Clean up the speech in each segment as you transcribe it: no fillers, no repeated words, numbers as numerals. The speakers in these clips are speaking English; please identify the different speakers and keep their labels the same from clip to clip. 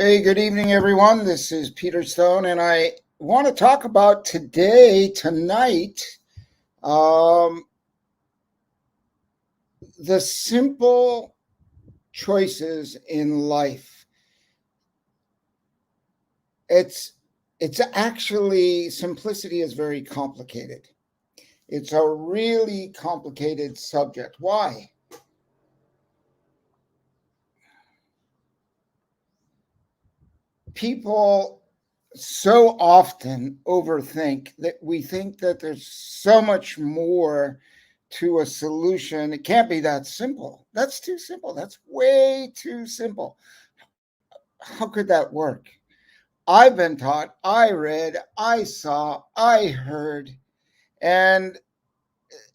Speaker 1: Hey, good evening, everyone. This is Peter Stone, and I want to talk about tonight, um, the simple choices in life. It's it's actually simplicity is very complicated. It's a really complicated subject. Why? People so often overthink that we think that there's so much more to a solution. It can't be that simple. That's too simple. That's way too simple. How could that work? I've been taught, I read, I saw, I heard, and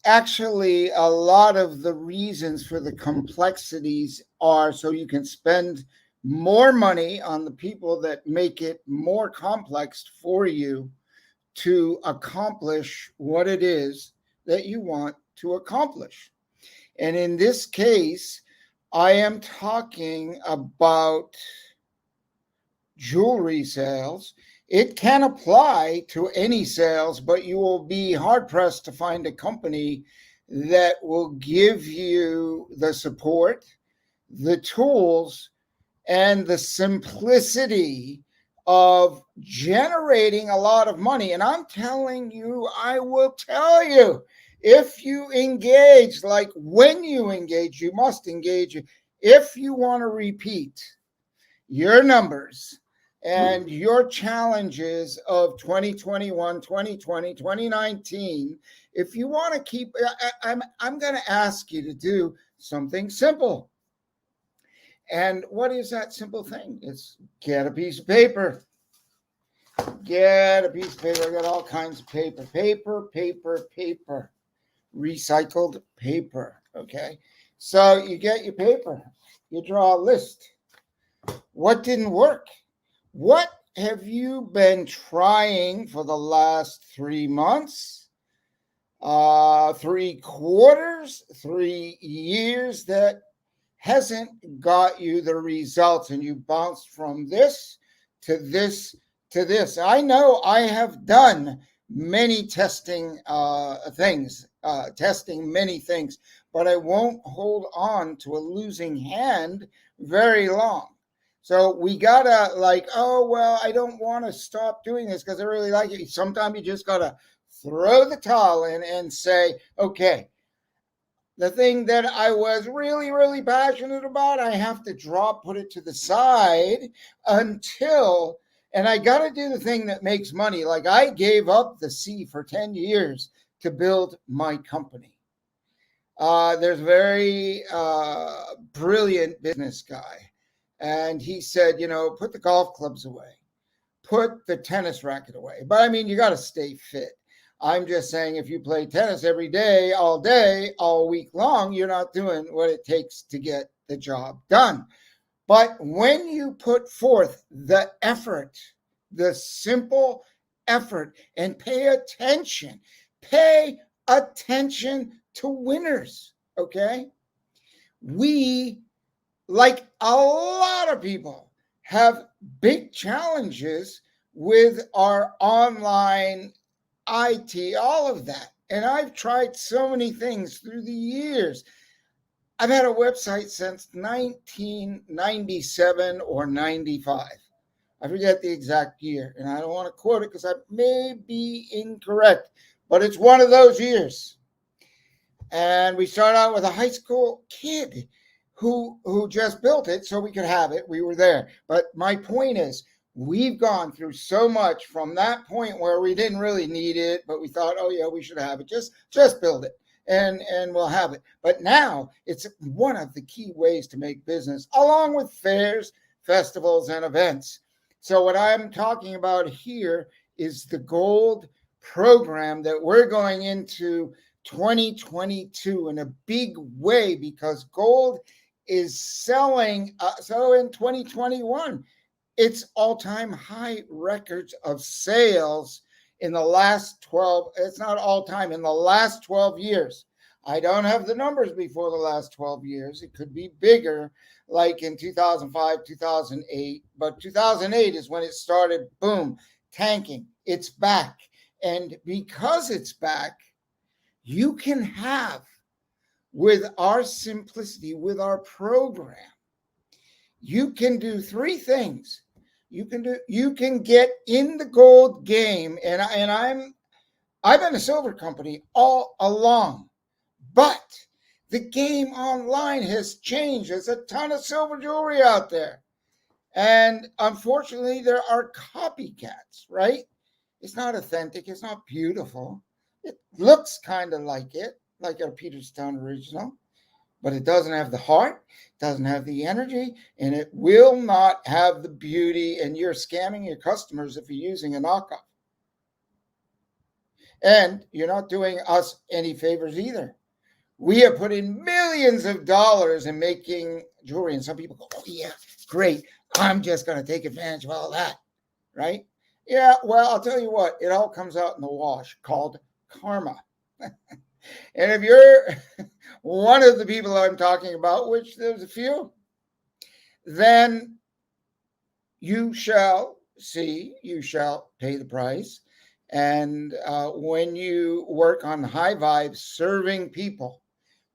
Speaker 1: actually, a lot of the reasons for the complexities are so you can spend more money on the people that make it more complex for you to accomplish what it is that you want to accomplish. And in this case, I am talking about jewelry sales. It can apply to any sales, but you will be hard pressed to find a company that will give you the support, the tools, and the simplicity of generating a lot of money. And I'm telling you, I will tell you, if you engage, like when you engage, you must engage. If you want to repeat your numbers and your challenges of 2021, 2020, 2019, if you want to keep, I'm going to ask you to do something simple. And what is that simple thing? It's get a piece of paper. Get a piece of paper. I got all kinds of paper. Paper. Recycled paper. Okay. So you get your paper. You draw a list. What didn't work? What have you been trying for the last 3 months, 3 quarters, 3 years that hasn't got you the results, and you bounced from this to this to this? I know I have done many testing testing many things, but I won't hold on to a losing hand very long. So we gotta oh well, I don't want to stop doing this because I really like it. Sometimes you just gotta throw the towel in and say, okay, the thing that I was really, really passionate about, I have to put it to the side until, and I got to do the thing that makes money. Like I gave up the sea for 10 years to build my company. There's a very brilliant business guy. And he said, put the golf clubs away, put the tennis racket away. But I mean, you got to stay fit. I'm just saying, if you play tennis every day, all week long, you're not doing what it takes to get the job done. But when you put forth the effort, the simple effort, and pay attention to winners, okay? We, like a lot of people, have big challenges with our online IT, all of that. And I've tried so many things through the years. I've had a website since 1997 or 95. I forget the exact year, and I don't want to quote it because I may be incorrect, but it's one of those years. And we started out with a high school kid who just built it so we could have it. We were there. But my point is, we've gone through so much from that point where we didn't really need it, but we thought, oh yeah, we should have it. Just build it and we'll have it. But now it's one of the key ways to make business, along with fairs, festivals, and events. So what I'm talking about here is the gold program that we're going into 2022 in a big way, because gold is selling. So in 2021, it's all-time high records of sales in the last 12. It's not all-time, in the last 12 years. I don't have the numbers before the last 12 years. It could be bigger. like in 2005, 2008. But 2008 is when it started, boom, tanking. It's back. And because it's back, you can have, with our simplicity, with our program, you can do three things. You can get in the gold game, and I've been a silver company all along, but the game online has changed. There's a ton of silver jewelry out there. And unfortunately, there are copycats, right? It's not authentic. It's not beautiful. It looks kind of like a Peter Stone original, but it doesn't have the heart, doesn't have the energy, and it will not have the beauty. And you're scamming your customers if you're using a knockoff. And you're not doing us any favors either. We have put in millions of dollars in making jewelry, and some people go, "Oh yeah, great! I'm just going to take advantage of all that," right? Yeah, well, I'll tell you what, it all comes out in the wash called karma. And if you're one of the people I'm talking about, which there's a few, then you shall see, you shall pay the price. And when you work on high vibes, serving people.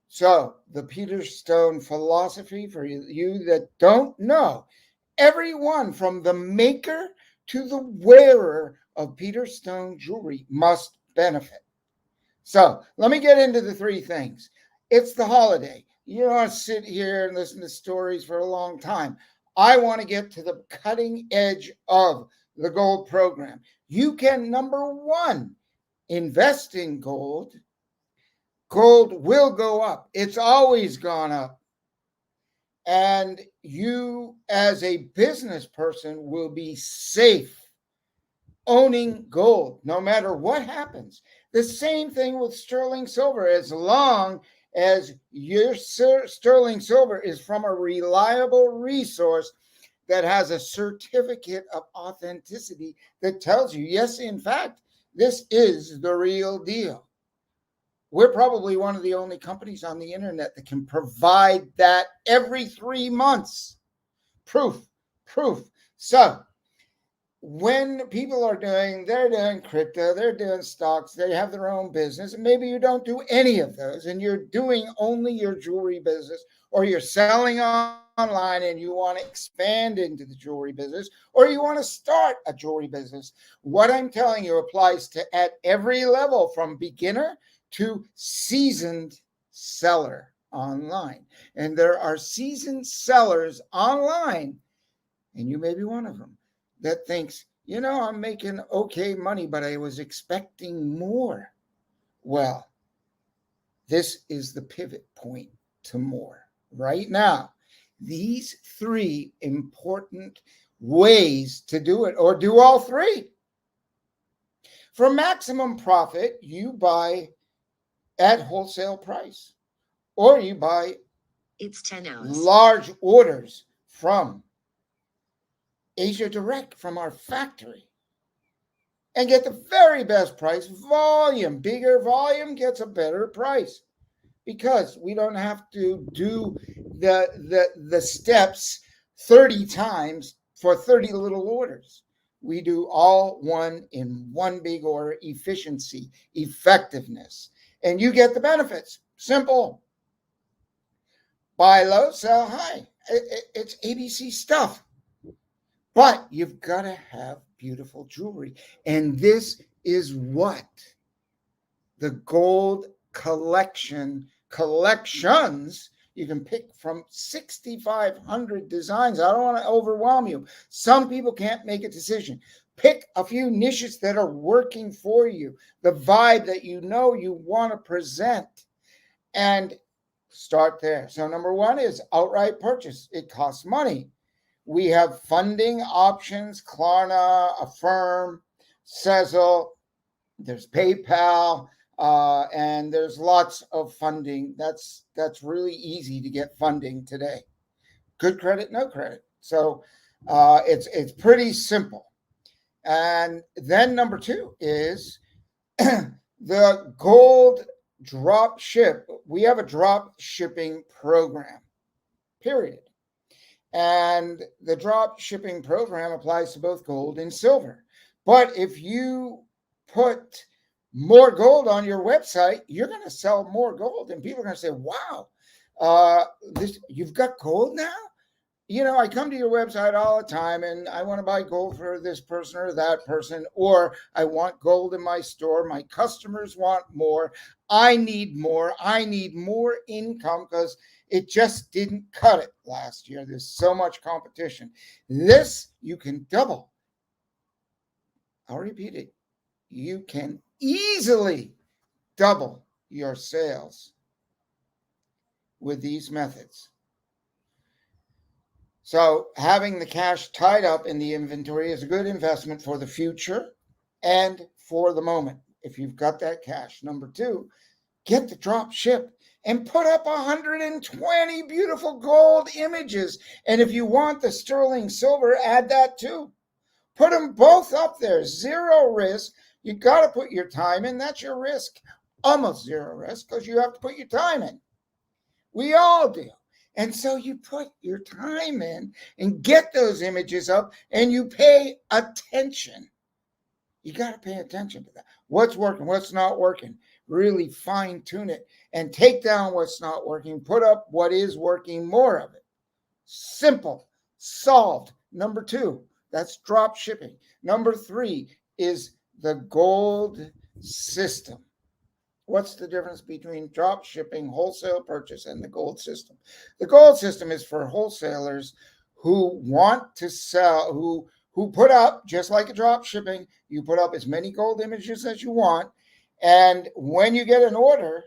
Speaker 1: So, the Peter Stone philosophy, for you that don't know, everyone from the maker to the wearer of Peter Stone jewelry must benefit. So let me get into the three things. It's the holiday. You don't want to sit here and listen to stories for a long time. I want to get to the cutting edge of the gold program. You can, number one, invest in gold. Gold will go up. It's always gone up. And you, as a business person, will be safe owning gold no matter what happens. The same thing with sterling silver. As long as your sterling silver is from a reliable resource that has a certificate of authenticity that tells you, yes, in fact, this is the real deal. We're probably one of the only companies on the internet that can provide that every 3 months. Proof. So when people they're doing crypto, they're doing stocks, they have their own business, and maybe you don't do any of those and you're doing only your jewelry business, or you're selling online and you want to expand into the jewelry business, or you want to start a jewelry business. What I'm telling you applies to at every level, from beginner to seasoned seller online. And there are seasoned sellers online, and you may be one of them, that thinks, I'm making okay money, but I was expecting more. Well, this is the pivot point to more. Right now, these three important ways to do it, or do all three. For maximum profit, you buy at wholesale price, or you buy large orders from Asia Direct, from our factory, and get the very best price. Volume, bigger volume gets a better price, because we don't have to do the steps 30 times for 30 little orders. We do all one in one big order. Efficiency, effectiveness, and you get the benefits. Simple. Buy low, sell high. It's ABC stuff. But you've got to have beautiful jewelry. And this is what the gold collections, you can pick from 6,500 designs. I don't want to overwhelm you. Some people can't make a decision. Pick a few niches that are working for you, the vibe that you want to present, and start there. So number one is outright purchase. It costs money. We have funding options: Klarna, Affirm, Sezzle. There's PayPal, and there's lots of funding. That's really easy to get funding today. Good credit, no credit. So it's pretty simple. And then number two is the gold drop ship. We have a drop shipping program, period. And the drop shipping program applies to both gold and silver. But if you put more gold on your website, you're going to sell more gold, and people are going to say, "Wow, this you've got gold now." I come to your website all the time and I want to buy gold for this person or that person, or I want gold in my store. My customers want more. I need more. I need more income because it just didn't cut it last year. There's so much competition. This you can double. I'll repeat it. You can easily double your sales with these methods. So having the cash tied up in the inventory is a good investment for the future and for the moment, if you've got that cash. Number two, get the drop ship and put up 120 beautiful gold images. And if you want the sterling silver, add that too. Put them both up there, zero risk. You got to put your time in. That's your risk. Almost zero risk because you have to put your time in. We all do. And so you put your time in and get those images up and you pay attention. You got to pay attention to that. What's working, what's not working. Really fine tune it and take down what's not working. Put up what is working, more of it. Simple, solved. Number two, that's drop shipping. Number three is the gold system. What's the difference between drop shipping, wholesale purchase, and the gold system? The gold system is for wholesalers who want to sell, who put up, just like a drop shipping, you put up as many gold images as you want. And when you get an order,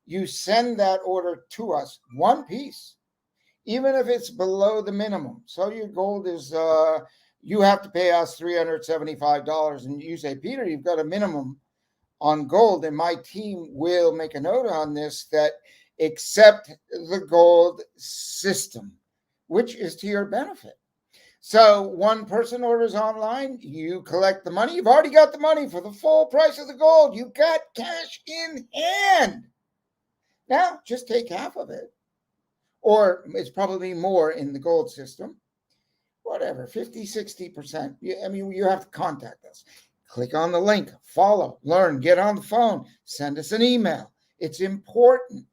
Speaker 1: you send that order to us, one piece, even if it's below the minimum. So your gold is, you have to pay us $375. And you say, Peter, you've got a minimum on gold, and my team will make a note on this that accept the gold system, which is to your benefit. So one person orders online, you collect the money. You've already got the money for the full price of the gold. You've got cash in hand. Now just take half of it, or it's probably more in the gold system. Whatever, 50, 60%. I mean, you have to contact us. Click on the link, follow, learn, get on the phone, send us an email. It's important.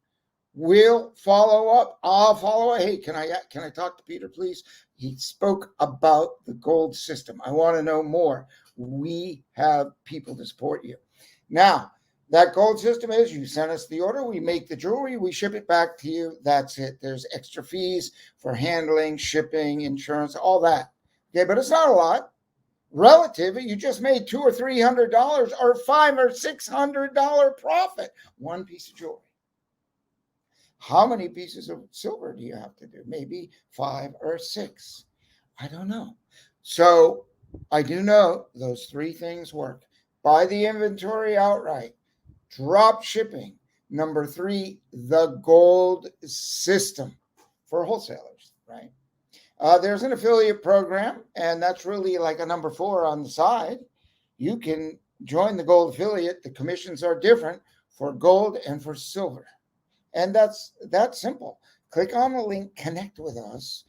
Speaker 1: We'll follow up. I'll follow up. Hey, can I talk to Peter, please? He spoke about the gold system. I want to know more. We have people to support you. Now, that gold system is you send us the order, we make the jewelry, we ship it back to you. That's it. There's extra fees for handling, shipping, insurance, all that. Okay, but it's not a lot. Relative, you just made $200 or $300 or $500 or $600 profit. One piece of jewelry. How many pieces of silver do you have to do? Maybe 5 or 6. I don't know. So I do know those three things work. Buy the inventory outright. Drop shipping. Number three, the gold system for wholesalers, right? There's an affiliate program, and that's really like a number 4 on the side. You can join the gold affiliate. The commissions are different for gold and for silver. And that's simple. Click on the link, connect with us,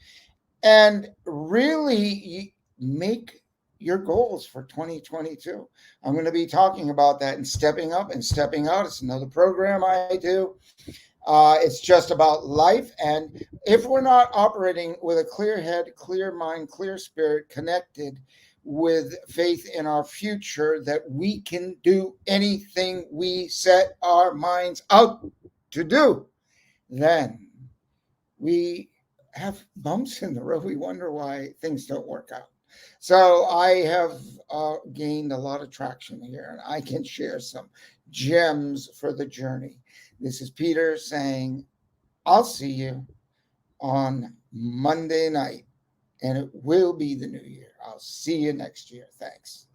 Speaker 1: and really make your goals for 2022. I'm going to be talking about that and stepping up and stepping out. It's another program I do. It's just about life. And if we're not operating with a clear head, clear mind, clear spirit, connected with faith in our future, that we can do anything we set our minds out to do, then we have bumps in the road. We wonder why things don't work out. So I have gained a lot of traction here, and I can share some gems for the journey. This is Peter saying, I'll see you on Monday night, and it will be the new year. I'll see you next year. Thanks.